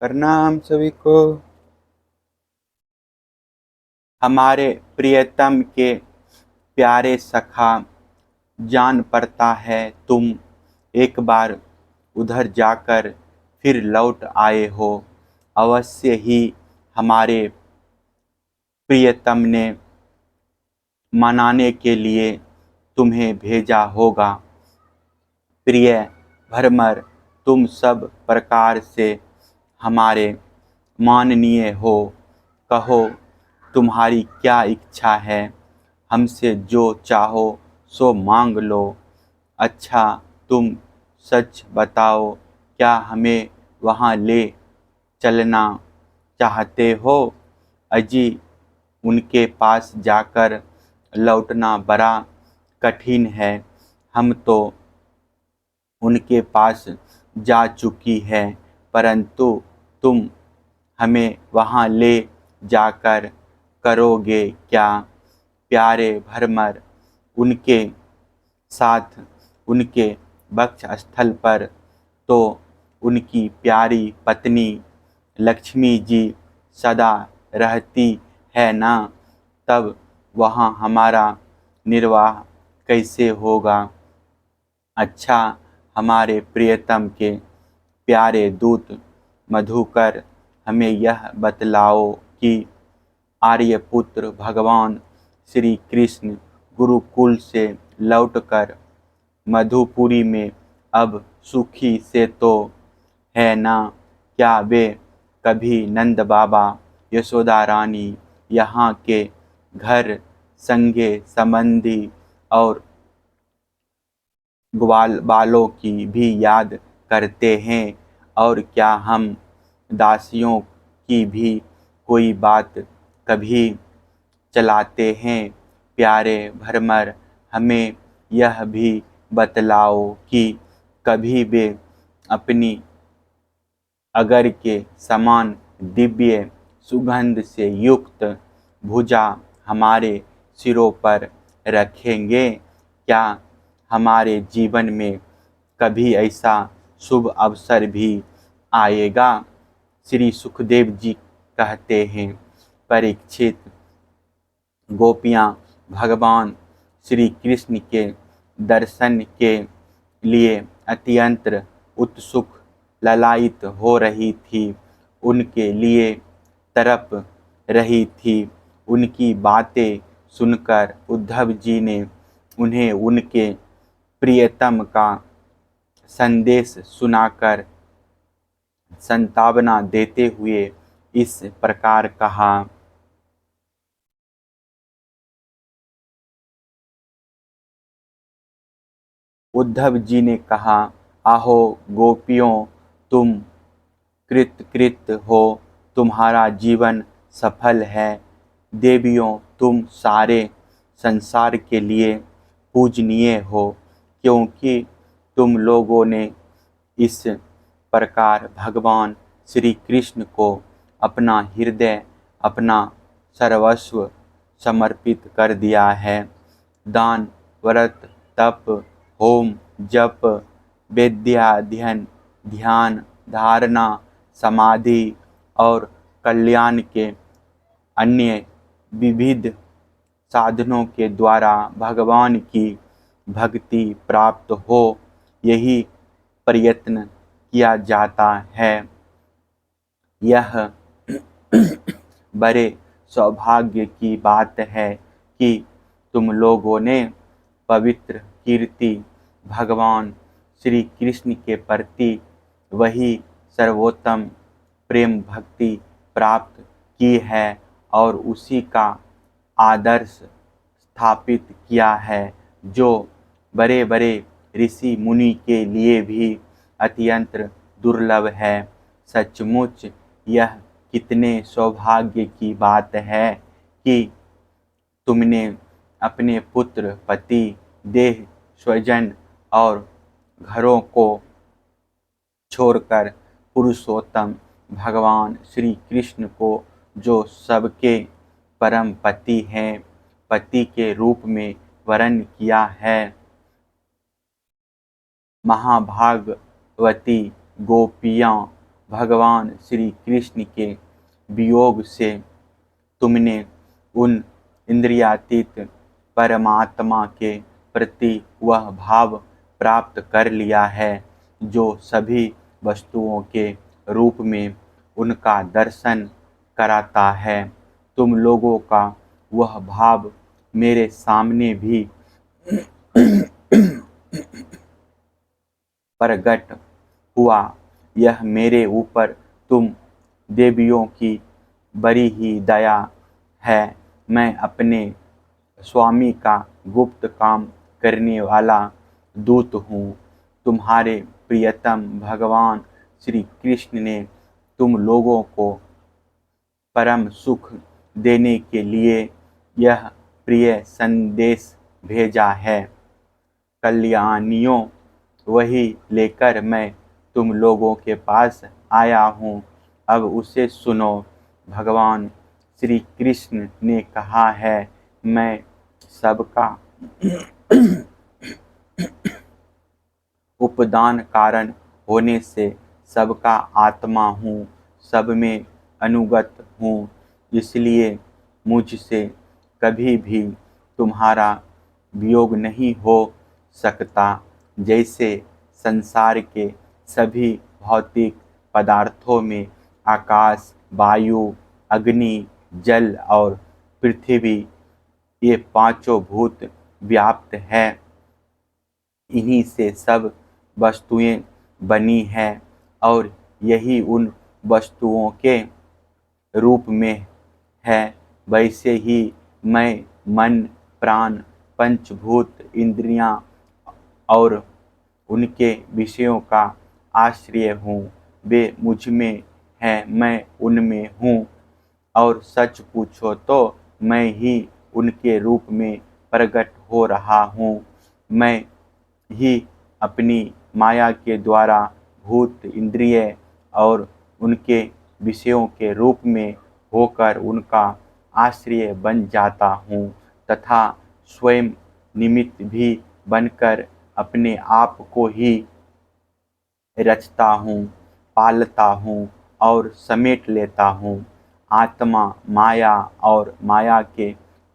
प्रणाम सभी को। हमारे प्रियतम के प्यारे सखा, जान पड़ता है तुम एक बार उधर जाकर फिर लौट आए हो। अवश्य ही हमारे प्रियतम ने मनाने के लिए तुम्हें भेजा होगा। प्रिय भरमर, तुम सब प्रकार से हमारे माननीय हो। कहो तुम्हारी क्या इच्छा है, हमसे जो चाहो सो मांग लो। अच्छा तुम सच बताओ, क्या हमें वहाँ ले चलना चाहते हो? अजी उनके पास जाकर लौटना बड़ा कठिन है। हम तो उनके पास जा चुकी है, परंतु तुम हमें वहाँ ले जाकर करोगे क्या? प्यारे भरमर, उनके साथ उनके वक्ष स्थल पर तो उनकी प्यारी पत्नी लक्ष्मी जी सदा रहती है ना, तब वहाँ हमारा निर्वाह कैसे होगा? अच्छा हमारे प्रियतम के प्यारे दूत मधुकर, हमें यह बतलाओ कि आर्यपुत्र भगवान श्री कृष्ण गुरुकुल से लौटकर मधुपुरी में अब सुखी से तो है ना? क्या वे कभी नंद बाबा, यशोदा रानी, यहाँ के घर संगे संबंधी और ग्वाल बालों की भी याद करते हैं? और क्या हम दासियों की भी कोई बात कभी चलाते हैं? प्यारे भरमर, हमें यह भी बतलाओ कि कभी वे अपनी अगर के समान दिव्य सुगंध से युक्त भुजा हमारे सिरों पर रखेंगे? क्या हमारे जीवन में कभी ऐसा शुभ अवसर भी आएगा? श्री सुखदेव जी कहते हैं, परीक्षित, गोपियाँ भगवान श्री कृष्ण के दर्शन के लिए अत्यंत उत्सुक ललायित हो रही थी, उनके लिए तड़प रही थी। उनकी बातें सुनकर उद्धव जी ने उन्हें उनके प्रियतम का संदेश सुनाकर सांत्वना देते हुए इस प्रकार कहा। उद्धव जी ने कहा, आहो गोपियों, तुम कृत हो, तुम्हारा जीवन सफल है। देवियों, तुम सारे संसार के लिए पूजनीय हो, क्योंकि तुम लोगों ने इस प्रकार भगवान श्री कृष्ण को अपना हृदय, अपना सर्वस्व समर्पित कर दिया है। दान, व्रत, तप, होम, जप, वेद्याध्ययन, ध्यान, धारणा, समाधि और कल्याण के अन्य विविध साधनों के द्वारा भगवान की भक्ति प्राप्त हो, यही प्रयत्न किया जाता है। यह बड़े सौभाग्य की बात है कि तुम लोगों ने पवित्र कीर्ति भगवान श्री कृष्ण के प्रति वही सर्वोत्तम प्रेम भक्ति प्राप्त की है और उसी का आदर्श स्थापित किया है, जो बड़े बड़े ऋषि मुनि के लिए भी अत्यंत दुर्लभ है। सचमुच यह कितने सौभाग्य की बात है कि तुमने अपने पुत्र, पति, देह, स्वजन और घरों को छोड़कर पुरुषोत्तम भगवान श्री कृष्ण को, जो सबके परम पति हैं, पति के रूप में वरण किया है। महाभागवती गोपियाँ भगवान श्री कृष्ण के वियोग से तुमने उन इंद्रियातीत परमात्मा के प्रति वह भाव प्राप्त कर लिया है जो सभी वस्तुओं के रूप में उनका दर्शन कराता है। तुम लोगों का वह भाव मेरे सामने भी प्रकट हुआ। यह मेरे ऊपर तुम देवियों की बड़ी ही दया है। मैं अपने स्वामी का गुप्त काम करने वाला दूत हूँ। तुम्हारे प्रियतम भगवान श्री कृष्ण ने तुम लोगों को परम सुख देने के लिए यह प्रिय संदेश भेजा है। कल्याणियों, वही लेकर मैं तुम लोगों के पास आया हूँ। अब उसे सुनो। भगवान श्री कृष्ण ने कहा है, मैं सबका उपदान कारण होने से सबका आत्मा हूँ, सब में अनुगत हूँ। इसलिए मुझसे कभी भी तुम्हारा वियोग नहीं हो सकता। जैसे संसार के सभी भौतिक पदार्थों में आकाश, वायु, अग्नि, जल और पृथ्वी, ये पांचों भूत व्याप्त है। इन्हीं से सब वस्तुएं बनी हैं और यही उन वस्तुओं के रूप में है। वैसे ही मैं मन, प्राण, पंचभूत, इंद्रियां और उनके विषयों का आश्रय हूँ। वे मुझ में हैं, मैं उनमें हूँ। और सच पूछो तो मैं ही उनके रूप में प्रकट हो रहा हूँ। मैं ही अपनी माया के द्वारा भूत, इंद्रिय और उनके विषयों के रूप में होकर उनका आश्रय बन जाता हूँ तथा स्वयं निमित्त भी बनकर अपने आप को ही रचता हूँ, पालता हूँ और समेट लेता हूँ। आत्मा माया और माया के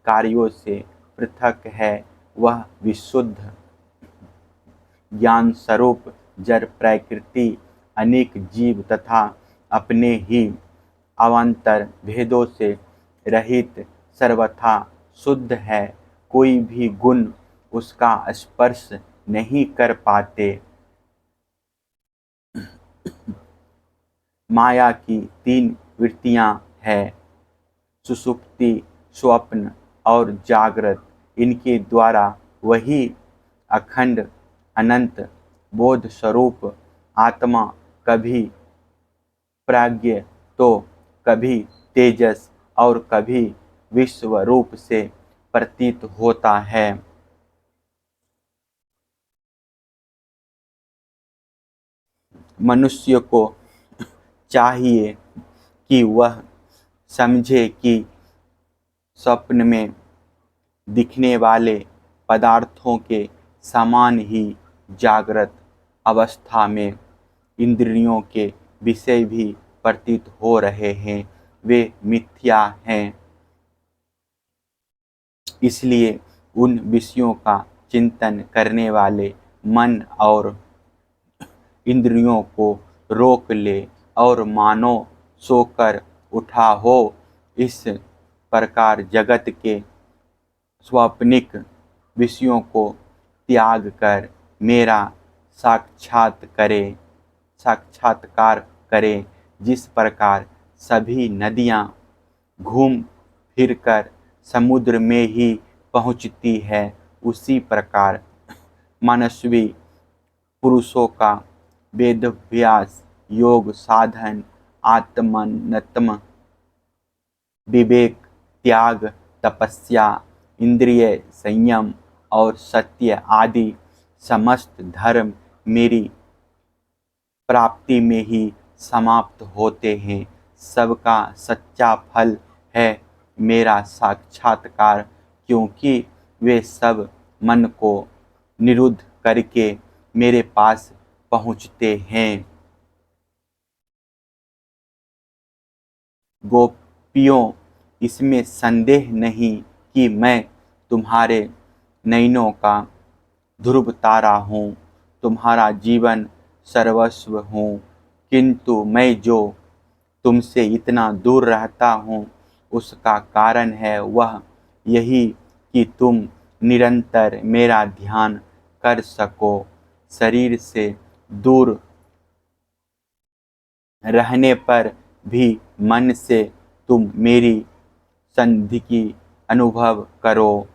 कार्यों से पृथक है। वह विशुद्ध ज्ञान स्वरूप जड़ प्रकृति, अनेक जीव तथा अपने ही अवान्तर भेदों से रहित सर्वथा शुद्ध है। कोई भी गुण उसका स्पर्श नहीं कर पाते। माया की तीन वृत्तियां हैं, सुषुप्ति, स्वप्न और जागृत। इनके द्वारा वही अखंड अनंत बोध स्वरूप आत्मा कभी प्राज्ञ तो कभी तेजस और कभी विश्व रूप से प्रतीत होता है। मनुष्य को चाहिए कि वह समझे कि स्वप्न में दिखने वाले पदार्थों के समान ही जागृत अवस्था में इंद्रियों के विषय भी प्रतीत हो रहे हैं। वे मिथ्या हैं। इसलिए उन विषयों का चिंतन करने वाले मन और इंद्रियों को रोक ले और मानो सोकर उठा हो। इस प्रकार जगत के स्वाप्निक विषयों को त्याग कर मेरा साक्षात्कार करे। जिस प्रकार सभी नदियाँ घूम फिरकर समुद्र में ही पहुँचती है, उसी प्रकार मनस्वी पुरुषों का वेदाभ्यास, योग साधन, आत्मनत्म, विवेक, त्याग, तपस्या, इंद्रिय संयम और सत्य आदि समस्त धर्म मेरी प्राप्ति में ही समाप्त होते हैं। सबका सच्चा फल है मेरा साक्षात्कार, क्योंकि वे सब मन को निरुद्ध करके मेरे पास पहुँचते हैं। गोपियों, इसमें संदेह नहीं कि मैं तुम्हारे नयनों का ध्रुव तारा हूँ, तुम्हारा जीवन सर्वस्व हूँ। किंतु मैं जो तुमसे इतना दूर रहता हूँ, उसका कारण है वह यही कि तुम निरंतर मेरा ध्यान कर सको। शरीर से दूर रहने पर भी मन से तुम मेरी संधि की अनुभव करो।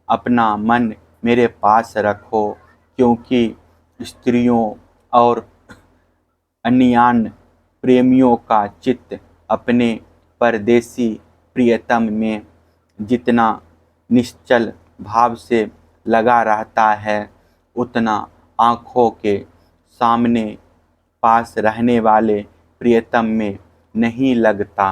अपना मन मेरे पास रखो, क्योंकि स्त्रियों और अन्यान्य प्रेमियों का चित्त अपने परदेसी प्रियतम में जितना निश्चल भाव से लगा रहता है, उतना आँखों के सामने पास रहने वाले प्रियतम में नहीं लगता।